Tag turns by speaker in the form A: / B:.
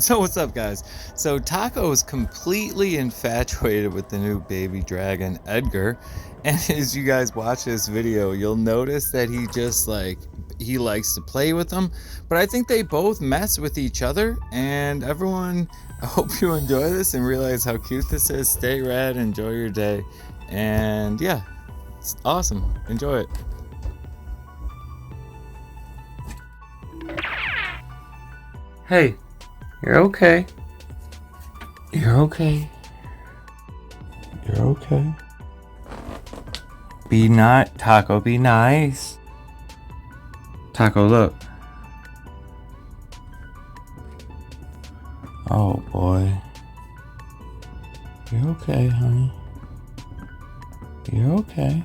A: So what's up, guys? So Taco is completely infatuated with the new baby dragon Edgar, and as you guys watch this video, you'll notice that he likes to play with them, but I think they both mess with each other. And everyone, I hope you enjoy this and realize how cute this is. Stay rad, enjoy your day, and yeah, it's awesome. Enjoy it.
B: Hey, you're okay. You're okay. You're okay. Be not Taco, be nice. Taco, look. Oh boy. You're okay, honey. You're okay.